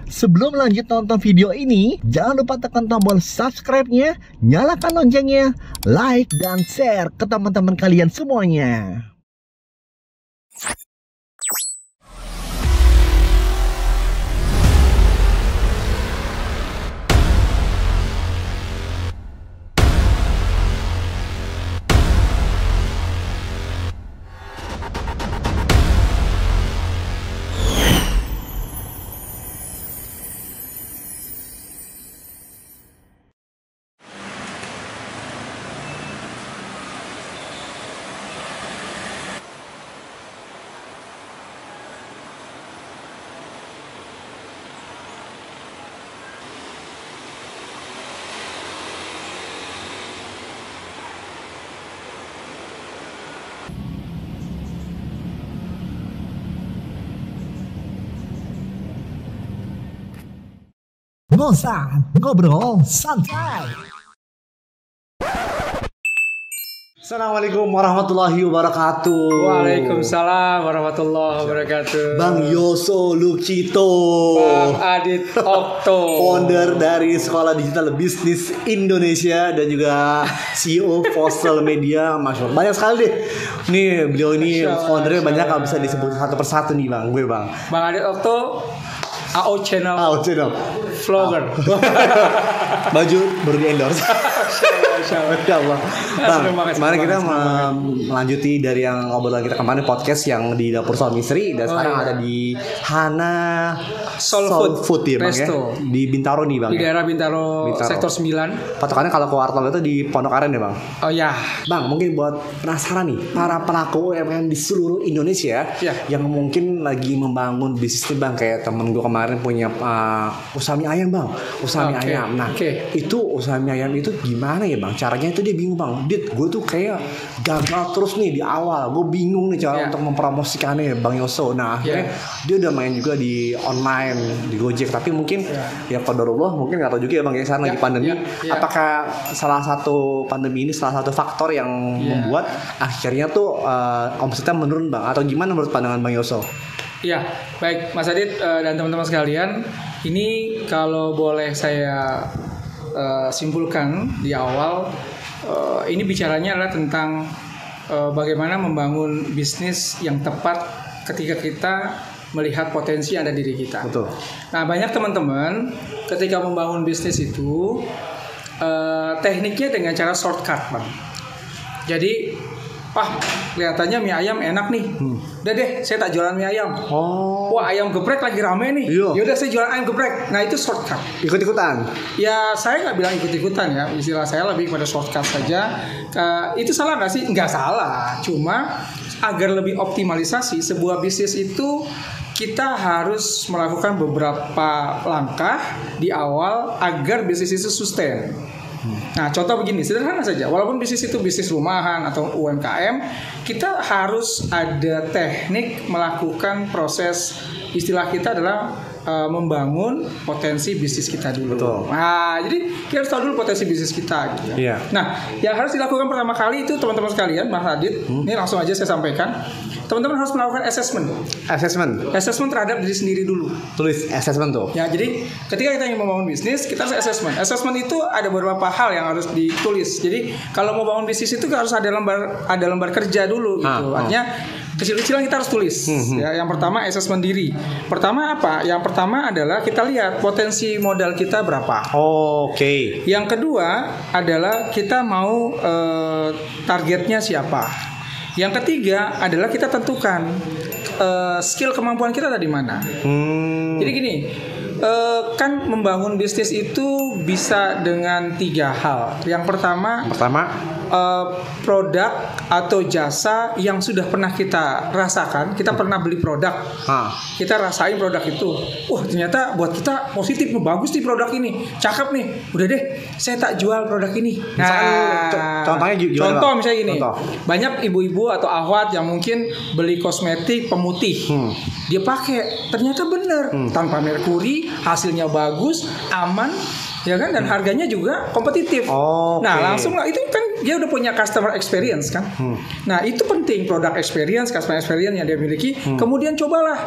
Sebelum lanjut nonton video ini, jangan lupa tekan tombol subscribe-nya, nyalakan loncengnya, like dan share ke teman-teman kalian semuanya. Bosan ngobrol santai. Assalamualaikum warahmatullahi wabarakatuh. Waalaikumsalam warahmatullahi wabarakatuh. Bang Yoso Lucito, Bang Adit Okto, founder dari Sekolah Digital Bisnis Indonesia dan juga CEO Fossil Media. Masya Allah, banyak sekali deh. Nih beliau ini foundernya banyak, gak bisa disebut satu persatu nih bang. Bang Adit Okto, AO Channel, vlogger. Baju baru di endorse. Masya Allah. Bang, kemarin kita melanjuti dari yang obrolan kita kemarin, podcast yang di Dapur Suami Istri, dan sekarang ada di Hana Soul Food ya bang, ya? Di Bintaro nih bang. Di daerah Bintaro. Sektor 9. Patokannya kalau ke Wartol itu di Pondok Aren ya bang. Oh ya. Bang, mungkin buat penasaran nih, para pelaku UMKM di seluruh Indonesia yang mungkin lagi membangun bisnis nih bang, kayak temen gue kemarin punya usaha mie ayam bang, usaha mie ayam. Nah itu usaha mie ayam itu gimana ya bang? Caranya itu dia bingung bang. Dit, gue tuh kayak gagal terus nih di awal. Gue bingung nih cara untuk mempromosikannya bang Yoso. Nah akhirnya dia udah main juga di online, di Gojek. Tapi mungkin ya qadarullah, mungkin nggak tahu juga ya bang, ya sekarang lagi pandemi. Apakah salah satu pandemi ini salah satu faktor yang membuat akhirnya tuh omsetnya menurun bang? Atau gimana menurut pandangan bang Yoso? Ya, baik Mas Adit dan teman-teman sekalian. Ini kalau boleh saya simpulkan di awal, ini bicaranya adalah tentang bagaimana membangun bisnis yang tepat ketika kita melihat potensi yang ada di diri kita. Betul. Nah, banyak teman-teman ketika membangun bisnis itu tekniknya dengan cara shortcut, bang. Jadi, kelihatannya mie ayam enak nih. Udah deh, saya tak jualan mie ayam. Wah, ayam geprek lagi rame nih. Yaudah saya jualan ayam geprek. Nah, itu shortcut. Ikut-ikutan? Ya, saya nggak bilang ikut-ikutan ya. Istilah saya lebih pada shortcut saja. Itu salah nggak sih? Nggak salah. Cuma agar lebih optimalisasi sebuah bisnis itu, kita harus melakukan beberapa langkah di awal agar bisnis itu sustain. Nah, contoh begini, sederhana saja. Walaupun bisnis itu bisnis rumahan atau UMKM, kita harus ada teknik melakukan proses, istilah kita adalah membangun potensi bisnis kita dulu. Betul. Nah, jadi kita harus tahu dulu potensi bisnis kita gitu ya. Nah, yang harus dilakukan pertama kali itu teman-teman sekalian, Mas Adit, ini langsung aja saya sampaikan. Teman-teman harus melakukan assessment terhadap diri sendiri dulu. Tulis assessment tuh. Ya, jadi ketika kita ingin membangun bisnis, kita harus assessment. Assessment itu ada beberapa hal yang harus ditulis. Jadi kalau mau bangun bisnis itu harus ada lembar kerja dulu gitu. Artinya kecil-kecilan kita harus tulis. Ya, yang pertama assessment diri. Pertama apa? Yang pertama adalah kita lihat potensi modal kita berapa. Yang kedua adalah kita mau targetnya siapa. Yang ketiga adalah kita tentukan skill kemampuan kita ada di mana. Jadi gini, kan membangun bisnis itu bisa dengan 3 hal. Yang pertama produk atau jasa yang sudah pernah kita rasakan. Kita pernah beli produk, kita rasain produk itu. Ternyata buat kita positif, bagus nih produk ini, cakep nih. Udah deh, saya tak jual produk ini. Contohnya gimana? Contoh misalnya gini, banyak ibu-ibu atau ahwat yang mungkin beli kosmetik pemutih, dia pakai, ternyata bener, tanpa merkuri, hasilnya bagus, aman. ya kan, dan harganya juga kompetitif. Nah langsung lah, itu kan dia udah punya customer experience kan. Nah itu penting, product experience, customer experience yang dia miliki. Kemudian cobalah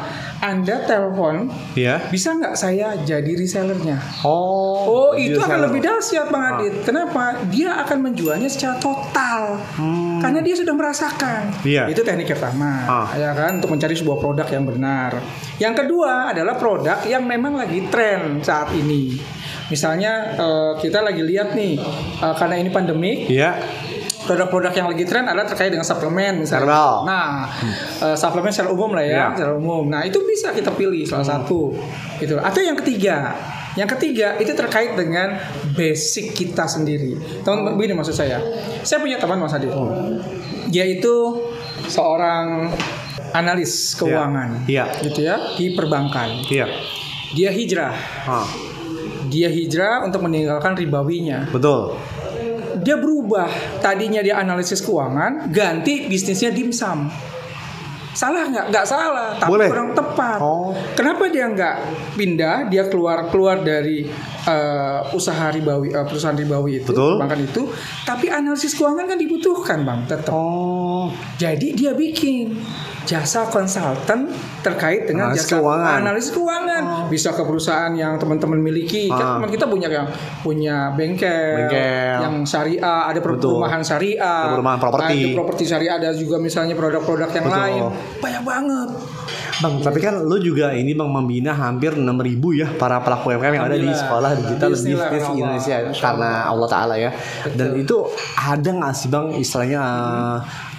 Anda telepon, bisa nggak saya jadi resellernya? Itu akan lebih dahsyat Bang Adit. Kenapa? Dia akan menjualnya secara total, karena dia sudah merasakan. Itu teknik pertama, ya kan, untuk mencari sebuah produk yang benar. Yang kedua adalah produk yang memang lagi tren saat ini. Misalnya kita lagi lihat nih, karena ini pandemik, produk-produk yang lagi tren adalah terkait dengan suplemen misalnya. Nah, suplemen secara umum lah ya, secara umum. Nah, itu bisa kita pilih salah satu, gitu. Atau yang ketiga itu terkait dengan basic kita sendiri. Teman-teman, begini maksud saya punya teman Mas Adit. Dia itu seorang analis keuangan, gitu ya, di perbankan. Dia hijrah. Dia hijrah untuk meninggalkan ribawinya. Betul. Dia berubah. Tadinya dia analisis keuangan, ganti bisnisnya dimsum. Salah nggak? Nggak salah, tapi kurang tepat. Kenapa dia nggak pindah? Dia keluar dari usaha ribawi, perusahaan ribawi itu, perbankan itu. Tapi analisis keuangan kan dibutuhkan Bang, tetap. Jadi dia bikin jasa konsultan terkait dengan jasa analisis keuangan. Bisa ke perusahaan yang teman-teman miliki. Kan teman kita punya bengkel yang syariah, ada perumahan syariah, perumahan properti. Ada properti syariah, ada juga misalnya produk-produk yang lain. Banyak banget. Bang, tapi kan lu juga ini Bang membina hampir 6.000 ya para pelaku UMKM yang ada di sekolah digital bisnis Indonesia karena Allah Ta'ala ya. Dan itu ada nggak sih Bang istilahnya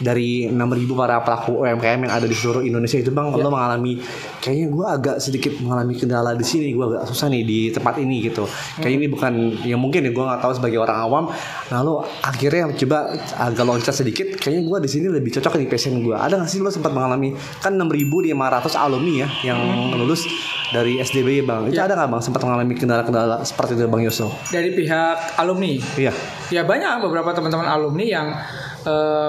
dari 6.000 para pelaku UMKM yang ada di seluruh Indonesia itu Bang, lo mengalami kayaknya gue agak sedikit mengalami kendala di sini, gue agak susah nih di tempat ini gitu. Kayaknya ini bukan yang mungkin ya, gue nggak tahu sebagai orang awam. Nah lo akhirnya coba agak loncat sedikit, kayaknya gue di sini lebih cocok di passion gue. Ada nggak sih lo sempat mengalami kan 6.500 alumni ya yang lulus dari SDB Bang, itu ada nggak Bang sempat mengalami kendala-kendala seperti itu Bang Yoso? Dari pihak alumni? Ya banyak beberapa teman-teman alumni yang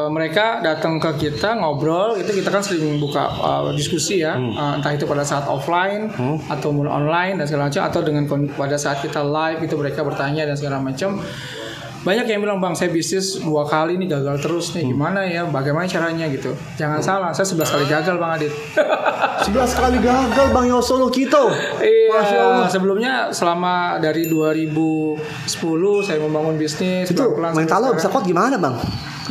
mereka datang ke kita ngobrol, itu kita kan sering buka diskusi ya, entah itu pada saat offline atau online dan segala macam, atau dengan pada saat kita live itu mereka bertanya dan segala macam. Banyak yang bilang Bang, saya bisnis 2 kali nih gagal terus nih, gimana ya, bagaimana caranya gitu. Jangan salah, saya 11 kali gagal Bang Adit. 11 kali gagal Bang Yoso lo gitu. Masya Allah. Sebelumnya selama dari 2010 saya membangun bisnis. Itu mental lo bisa kuat gimana Bang?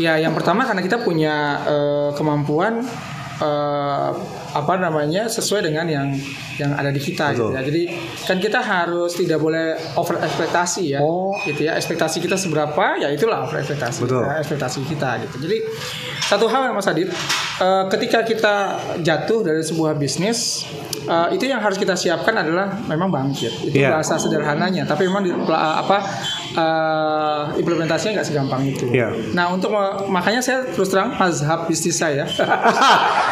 Ya, yang pertama karena kita punya kemampuan sesuai dengan yang ada di kita gitu ya. Jadi kan kita harus tidak boleh over ekspektasi ya. Gitu ya. Ekspektasi kita seberapa, ya itulah over ekspektasi. Ekspektasi kita gitu. Jadi satu hal Mas Adit, ketika kita jatuh dari sebuah bisnis, itu yang harus kita siapkan adalah memang bangkit. Itu bahasa sederhananya, tapi memang implementasinya nggak segampang itu. Nah, untuk makanya saya terus terang mazhab bisnis saya.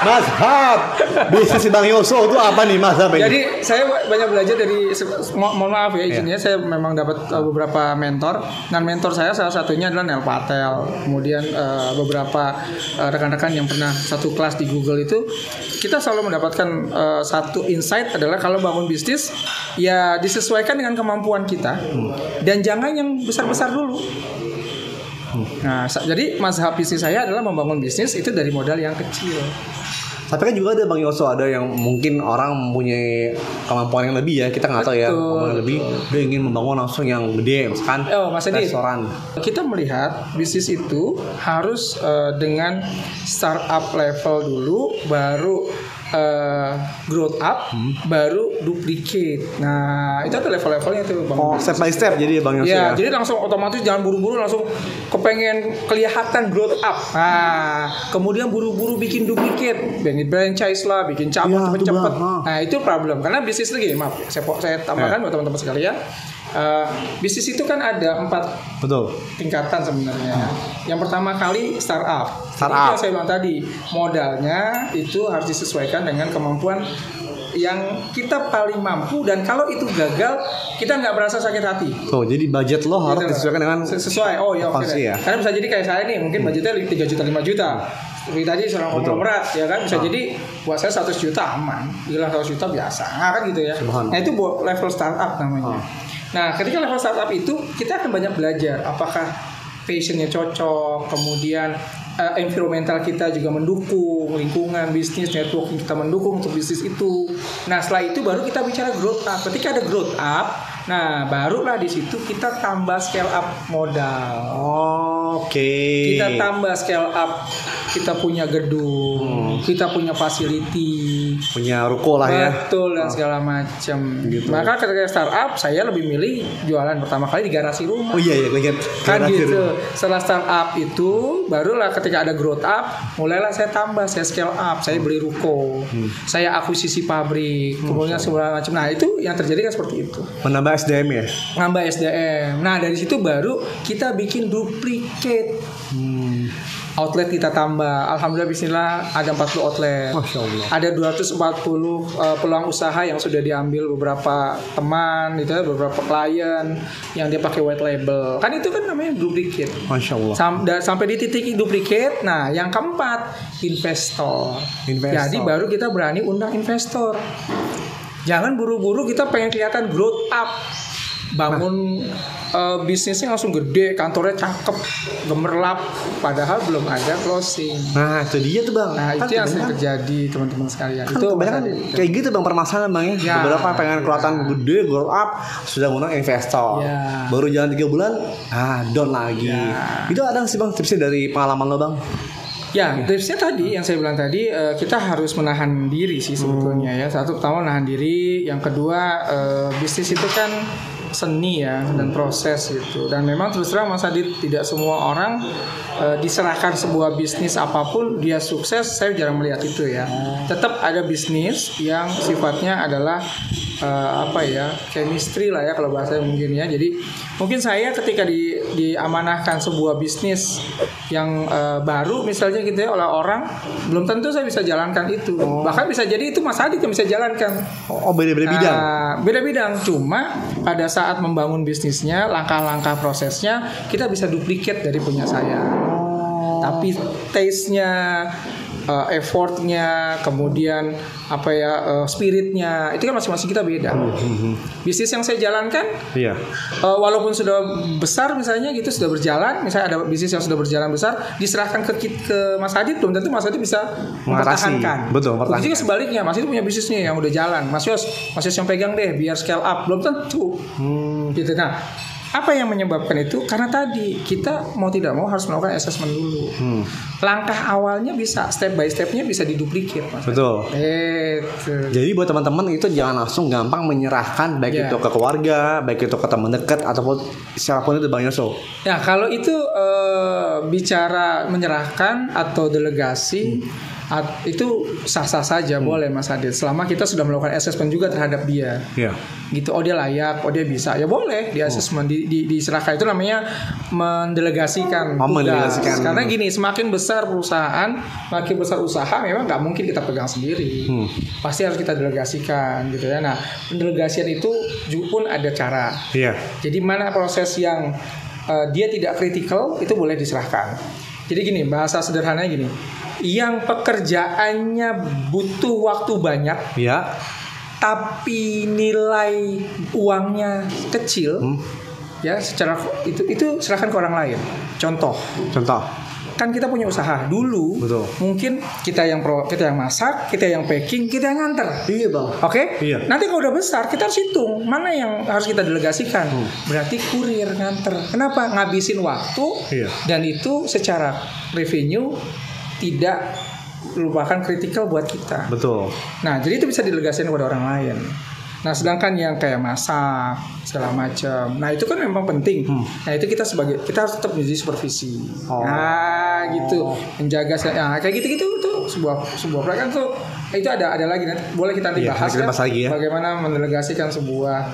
Mazhab bisnis Bang Yoso itu apa nih mazhab ini? Jadi saya banyak belajar dari, mohon maaf ya izinnya, saya memang dapat beberapa mentor. Dan mentor saya salah satunya adalah Neil Patel. Kemudian beberapa rekan-rekan yang pernah satu kelas di Google itu, kita selalu mendapatkan satu insight adalah kalau bangun bisnis ya disesuaikan dengan kemampuan kita dan jangan yang besar-besar dulu. Nah, jadi mazhab bisnis saya adalah membangun bisnis itu dari modal yang kecil. Tapi kan juga ada Bang Yoso, ada yang mungkin orang mempunyai kemampuan yang lebih ya, kita nggak tahu ya, kemampuan lebih, dia ingin membangun langsung yang gede, misalkan restoran. Kita melihat bisnis itu harus dengan startup level dulu, baru growth up, baru duplicate. Nah, itu ada level-levelnya tuh Bang. Step by step jadi Bang Yoso ya. Jadi langsung otomatis jangan buru-buru langsung kepengen kelihatan growth up. Nah, kemudian buru-buru bikin duplicate, bikin franchise lah, bikin cabang cepet-cepet. Nah, itu problem. Karena bisnis lagi, maaf, saya tambahkan buat teman-teman sekalian. Bisnis itu kan ada 4 tingkatan sebenarnya. Yang pertama kali startup. Itu yang saya bilang tadi, modalnya itu harus disesuaikan dengan kemampuan yang kita paling mampu, dan kalau itu gagal kita nggak merasa sakit hati. Jadi budget lo harus disesuaikan dengan sesuai. Ya. Karena bisa jadi kayak saya nih, mungkin budgetnya 3 juta 5 juta. Seperti tadi seorang konglomerat ya kan, bisa jadi buat saya 100 juta aman, gila 100 juta biasa, kan gitu ya. Nah itu level startup namanya. Nah, ketika level startup itu kita akan banyak belajar apakah passionnya cocok, kemudian environmental kita juga mendukung, lingkungan bisnis, networking kita mendukung untuk bisnis itu. Nah, setelah itu baru kita bicara growth up. Ketika ada growth up, nah barulah di situ kita tambah scale up modal. Oke. Kita tambah scale up, kita punya gedung, kita punya facility, Punya ruko lah ya. betul, dan segala macam. Gitu. Maka ketika startup, saya lebih milih jualan pertama kali di garasi rumah. Oh iya, gue ingat. Kan Garasi gitu. rumah. Setelah startup itu, barulah ketika ada growth up, mulailah saya tambah, saya scale up, saya beli ruko, saya akuisisi pabrik, kemudian segala macam. Nah itu yang terjadi kan seperti itu. Menambah SDM ya. Nambah SDM. Nah dari situ baru kita bikin duplicate. Outlet kita tambah. Alhamdulillah bismillah ada 40 outlet. Masya Allah. Ada 240 peluang usaha yang sudah diambil beberapa teman gitu ya, beberapa klien yang dia pakai white label. Kan itu kan namanya duplicate. Masya Allah. Sampai di titik duplicate. Nah, yang keempat investor. Jadi baru kita berani undang investor. Jangan buru-buru kita pengen kelihatan growth up. Bangun bisnisnya langsung gede, kantornya cakep, gemerlap, padahal belum ada closing. Nah itu dia tuh bang. Nah itu yang sering terjadi teman-teman sekalian. Kan Itu kebanyakan kayak gitu bang permasalahan bang ya. Ya, Beberapa pengen kelihatan gede, grow up, sudah ngundang investor. Ya. Baru jalan 3 bulan, down lagi. Ya. Itu ada nggak sih bang tipsnya dari pengalaman lo bang? Ya, tipsnya tadi yang saya bilang tadi, kita harus menahan diri sih sebetulnya ya. Satu, pertama menahan diri. Yang kedua, bisnis itu kan seni ya dan proses gitu. Dan memang terus terang Mas Adit, tidak semua orang diserahkan sebuah bisnis apapun dia sukses. Saya jarang melihat itu ya. Tetap ada bisnis yang sifatnya adalah chemistry lah ya kalau bahasa mungkin ya. Jadi mungkin saya ketika diamanahkan sebuah bisnis yang baru misalnya gitu ya oleh orang, belum tentu saya bisa jalankan itu. Bahkan bisa jadi itu Mas Adit yang bisa jalankan. Beda-beda bidang. Beda bidang. Cuma pada saat membangun bisnisnya, langkah-langkah prosesnya kita bisa duplikat dari punya saya. Tapi taste-nya, effortnya, kemudian spiritnya itu kan masing-masing kita beda. Bisnis yang saya jalankan, Iya. walaupun sudah besar misalnya gitu, sudah berjalan, misalnya ada bisnis yang sudah berjalan besar, diserahkan ke Mas Adit, belum tentu Mas Adit bisa mempertahankan. Betul, mempertahankan. Begitu juga sebaliknya, Mas Adit punya bisnisnya yang udah jalan, Mas Yos yang pegang deh biar scale up, belum tentu. Gitu. Nah, apa yang menyebabkan itu? Karena tadi kita mau tidak mau harus melakukan assessment dulu. Langkah awalnya bisa step by stepnya bisa diduplikat. Betul. Jadi buat teman-teman itu jangan langsung gampang menyerahkan baik itu ke keluarga, baik itu ke teman dekat ataupun siapapun itu Bang Yoso. Ya kalau itu bicara menyerahkan atau delegasi itu sah-sah saja boleh Mas Adit selama kita sudah melakukan assessment juga terhadap dia. Iya. Gitu, dia layak, dia bisa, ya boleh di assessment diserahkan. Itu namanya mendelegasikan tugas. Karena gini, semakin besar perusahaan, makin besar usaha, memang nggak mungkin kita pegang sendiri. Pasti harus kita delegasikan gitu ya. Nah, pendelegasian itu pun ada cara. Iya. Jadi mana proses yang dia tidak kritikal itu boleh diserahkan. Jadi gini, bahasa sederhananya gini, yang pekerjaannya butuh waktu banyak, ya, tapi nilai uangnya kecil, ya secara itu serahkan ke orang lain. Contoh, kan kita punya usaha dulu. Betul. Mungkin kita yang masak, kita yang packing, kita yang nganter. Iya bang. Oke? Iya. Nanti kalau udah besar kita harus hitung mana yang harus kita delegasikan. Berarti kurir nganter. Kenapa? Ngabisin waktu. Iya. Dan itu secara revenue tidak merupakan kritikal buat kita. Betul. Nah, jadi itu bisa delegasikan kepada orang lain. Nah, sedangkan yang kayak masak segala macam, nah itu kan memang penting. Nah itu kita harus tetap menjadi supervisi. Nah gitu, menjaga. Nah kayak gitu itu sebuah proyek kan tuh itu ada lagi nanti boleh kita nanti bahas lagi ya. Bagaimana mendelegasikan sebuah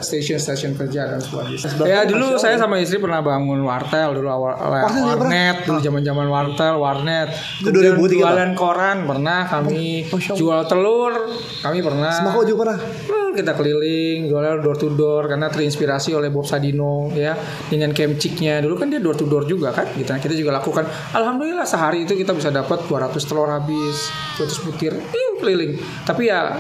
station kerja dan sebuah bisnis. Ya dulu saya sama istri pernah bangun wartel dulu warnet dulu zaman warnet. Itu 2003 jualan koran pernah kami, jual telur kami pernah. Sembako juga pernah. Kita keliling jualan door to door karena terinspirasi oleh Bob Sadino ya dengan Kemciknya dulu kan dia door to door juga kan kita juga lakukan. Alhamdulillah sehari itu kita bisa dapat 200 telur habis 200 butir keliling. Tapi ya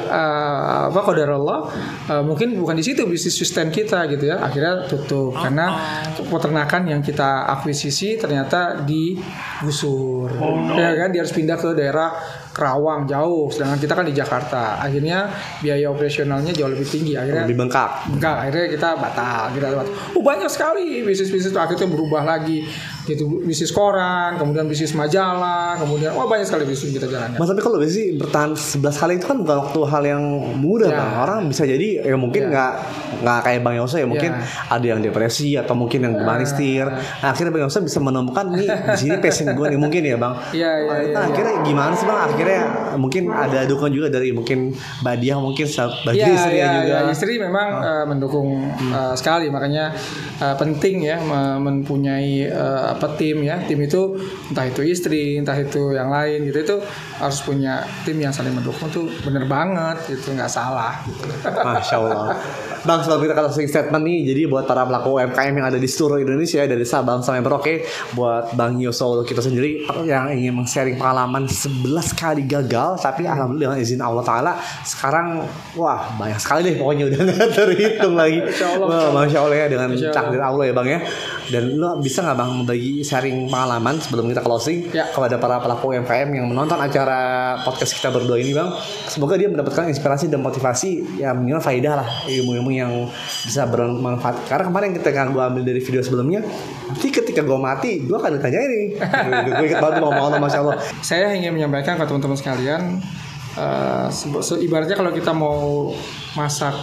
qadarullah mungkin bukan di situ bisnis sustain kita gitu ya. Akhirnya tutup karena peternakan yang kita akuisisi ternyata digusur. Ya kan dia harus pindah ke daerah Kerawang jauh, sedangkan kita kan di Jakarta. Akhirnya biaya operasionalnya jauh lebih tinggi. Akhirnya lebih bengkak. Akhirnya kita batal. Banyak sekali bisnis-bisnis itu akhirnya berubah lagi. Gitu, bisnis koran, kemudian bisnis majalah, kemudian banyak sekali bisnis kita jalankan. Mas, tapi kalau bisnis bertahan 11 kali itu kan bukan waktu hal yang mudah, Bang. Orang bisa jadi ya mungkin nggak kayak Bang Yosa ya, mungkin ada yang depresi atau mungkin yang manistir. Nah, akhirnya Bang Yosa bisa menemukan nih di sini passion gue nih mungkin ya, Bang. Akhirnya gimana sih, Bang? Akhirnya mungkin ada dukungan juga dari mungkin Badiah, mungkin bagi istrinya juga. Istri memang mendukung sekali, makanya penting ya mempunyai tim ya. Tim itu entah itu istri, entah itu yang lain gitu, itu harus punya tim yang saling mendukung tuh bener banget gitu, nggak salah gitu. Masya Allah. Bang, sebelum kita closing statement nih, jadi buat para pelaku UMKM yang ada di seluruh Indonesia dari Sabang sampai Merauke, buat Bang Yoso kita sendiri yang ingin men-sharing pengalaman 11 kali gagal, tapi alhamdulillah dengan izin Allah Ta'ala sekarang banyak sekali deh pokoknya, udah gak terhitung lagi. Masya Allah ya, dengan takdir Allah ya Bang ya. Dan lo bisa gak Bang membagi sharing pengalaman sebelum kita closing kepada para pelaku UMKM yang menonton acara podcast kita berdua ini, Bang? Semoga dia mendapatkan inspirasi dan motivasi ya, minimal faedah lah, ilmu-ilmu yang bisa bermanfaat. Karena kemarin gue ambil dari video sebelumnya, nanti ketika gue mati gue akan ditanya ini. Gue ingat banget ngomong, Masya Allah. Saya ingin menyampaikan ke teman-teman sekalian, ibaratnya kalau kita mau masak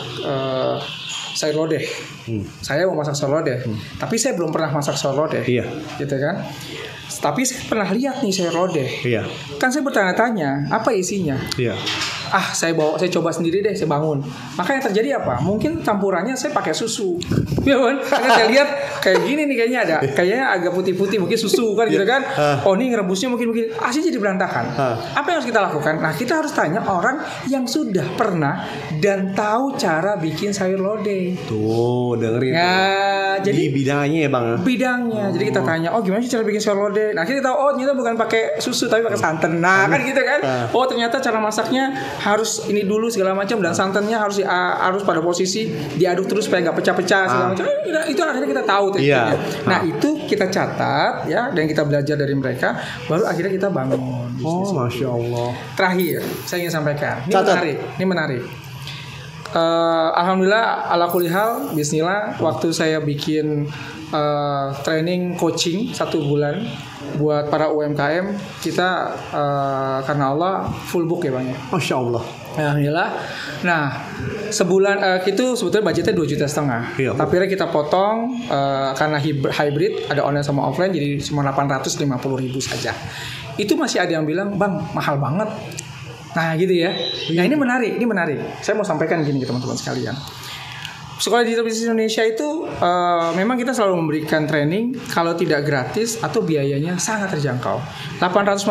sayur lodeh, saya mau masak sayur lodeh, tapi saya belum pernah masak sayur lodeh, gitu kan? Tapi saya pernah lihat nih sayur lodeh, kan saya bertanya-tanya apa isinya. Saya coba sendiri deh, saya bangun. Maka yang terjadi apa? Mungkin campurannya saya pakai susu, ya kan? Karena saya lihat kayak gini nih, kayaknya agak putih-putih, mungkin susu kan, gitu kan? Ini ngerebusnya mungkin asli jadi berantakan. Apa yang harus kita lakukan? Nah, kita harus tanya orang yang sudah pernah dan tahu cara bikin sayur lodeh. Tuh, dengerin. Jadi di bidangnya ya Bang. Bidangnya. Jadi kita tanya, gimana sih cara bikin sayur lodeh? Nah, kita tahu ternyata bukan pakai susu tapi pakai santan. Nah, kan gitu kan? Ternyata cara masaknya harus ini dulu segala macam, dan santannya harus pada posisi diaduk terus supaya nggak pecah-pecah segala macam. Itu akhirnya kita tahu tekniknya. Nah, itu kita catat ya, dan kita belajar dari mereka, baru akhirnya kita bangun bisnis. Masya Allah. Terakhir saya ingin sampaikan, ini menarik. Alhamdulillah ala kulli hal, bismillah, waktu saya bikin training coaching 1 bulan buat para UMKM, kita karena Allah full book ya Bang ya. Masya Allah. Alhamdulillah. Nah, sebulan itu sebetulnya budgetnya 2,5 juta. Tapi akhirnya kita potong karena hybrid, ada online sama offline, jadi cuma 850.000 saja. Itu masih ada yang bilang, Bang, mahal banget. Nah gitu ya. Nah ini menarik. Saya mau sampaikan gini ke teman-teman sekalian. Sekolah Digital Business Indonesia itu memang kita selalu memberikan training, kalau tidak gratis atau biayanya sangat terjangkau. 850.000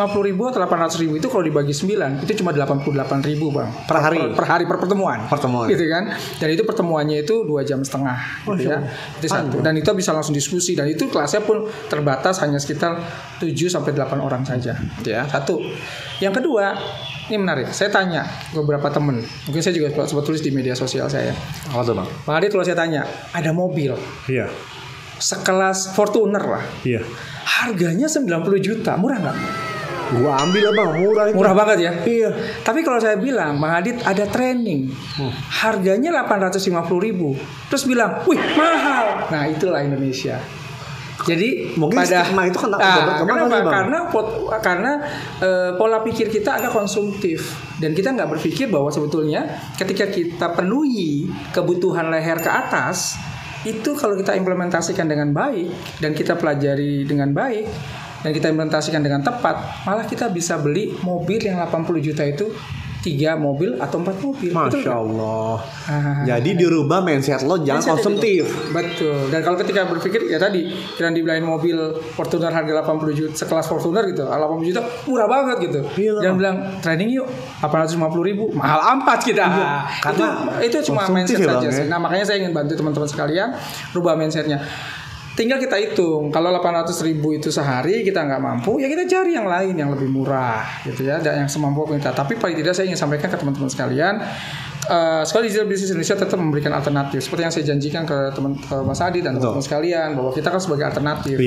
atau 800.000 itu kalau dibagi 9 itu cuma 88.000 Bang per hari per pertemuan. Gitu kan. Dan itu pertemuannya itu 2,5 jam gitu ya. Itu satu. Dan itu bisa langsung diskusi, dan itu kelasnya pun terbatas hanya sekitar 7 sampai 8 orang saja. Ya, satu. Yang kedua, ini menarik. Saya tanya beberapa teman, mungkin saya juga sempat tulis di media sosial saya. Apa tuh Bang? Bang Adit, kalau saya tanya, ada mobil sekelas Fortuner lah, harganya 90 juta, murah nggak? Gua ambil lah Bang, murah banget ya. Iya. Tapi kalau saya bilang, Bang Adit ada training, harganya 850.000, terus bilang, wih mahal. Nah itulah Indonesia. Jadi mungkin stigma itu kan karena pola pikir kita agak konsumtif, dan kita nggak berpikir bahwa sebetulnya ketika kita penuhi kebutuhan leher ke atas itu, kalau kita implementasikan dengan baik dan kita pelajari dengan baik dan kita implementasikan dengan tepat, malah kita bisa beli mobil yang 80 juta itu 3 mobil atau 4 mobil. Masya Allah. Jadi dirubah mindset lo, jangan konsumtif. Betul. Dan kalau ketika berpikir ya tadi, kita dibelain mobil Fortuner harga 80 juta, sekelas Fortuner gitu, 80 juta murah banget gitu. Jangan bilang training yuk 850.000, mahal amat kita. Karena itu cuma mindset saja sih. Nah makanya saya ingin bantu teman-teman sekalian rubah mindsetnya. tinggal kita hitung. Kalau 800.000 itu sehari kita nggak mampu, ya kita cari yang lain yang lebih murah, gitu ya, dan yang semampu kita. Tapi paling tidak saya ingin sampaikan ke teman-teman sekalian, Sekolah Digital Business Indonesia tetap memberikan alternatif seperti yang saya janjikan ke Mas Adi dan teman-teman sekalian, bahwa kita kan sebagai alternatif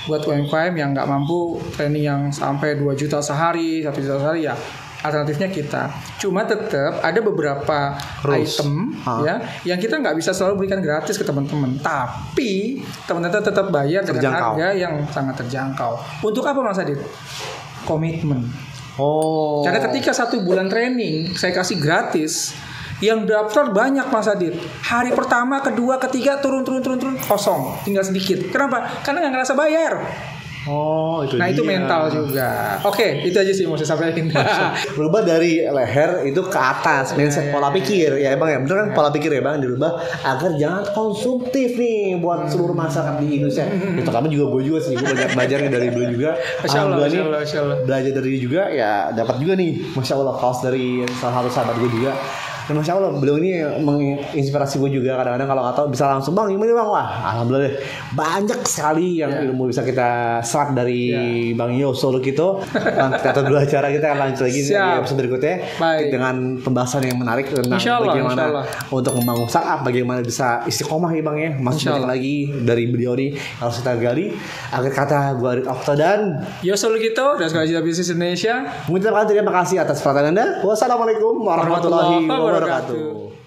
buat UMKM yang nggak mampu training yang sampai 2 juta sehari, 1 juta sehari, ya alternatifnya kita. Cuma tetap ada beberapa item ya yang kita nggak bisa selalu berikan gratis ke teman-teman, tapi teman-teman tetap bayar dengan harga yang sangat terjangkau. Untuk apa Mas Adit? Komitmen. Karena ketika 1 bulan training saya kasih gratis, yang daftar banyak Mas Adit. Hari pertama, kedua, ketiga turun kosong, tinggal sedikit. Kenapa? Karena nggak ngerasa bayar. Itu mental juga. Oke, itu aja sih mau saya sampaikan. Berubah dari leher itu ke atas, mindset pola pikir ya Bang ya. Bener kan pola pikir ya Bang, dirubah agar jangan konsumtif nih buat seluruh masyarakat di Indonesia. Terutama juga gue juga sih, gue banyak belajarnya dari beliau juga. Alhamdulillah nih belajar dari dia juga ya, dapat juga nih Masya Allah kaos dari salah satu sahabat gue juga. Dan Masya Allah beliau ini menginspirasi gue juga. Kadang-kadang kalau nggak tahu bisa langsung Bang gimana Bang, wah Alhamdulillah deh, banyak sekali yang ilmu bisa kita serap dari Bang Yoso gitu. Kita dulu acara kita akan lanjut lagi di episode berikutnya dengan pembahasan yang menarik tentang bagaimana untuk membangun startup, bagaimana bisa istiqomah ya Bang ya. Masih banyak lagi dari beliau nih harus kita gali. Akhir kata gue Arit Okta dan Yoso gitu dan Sekolah Digital Business Indonesia. Terima kasih atas perhatian Anda. Wassalamualaikum warahmatullahi wabarakatuh.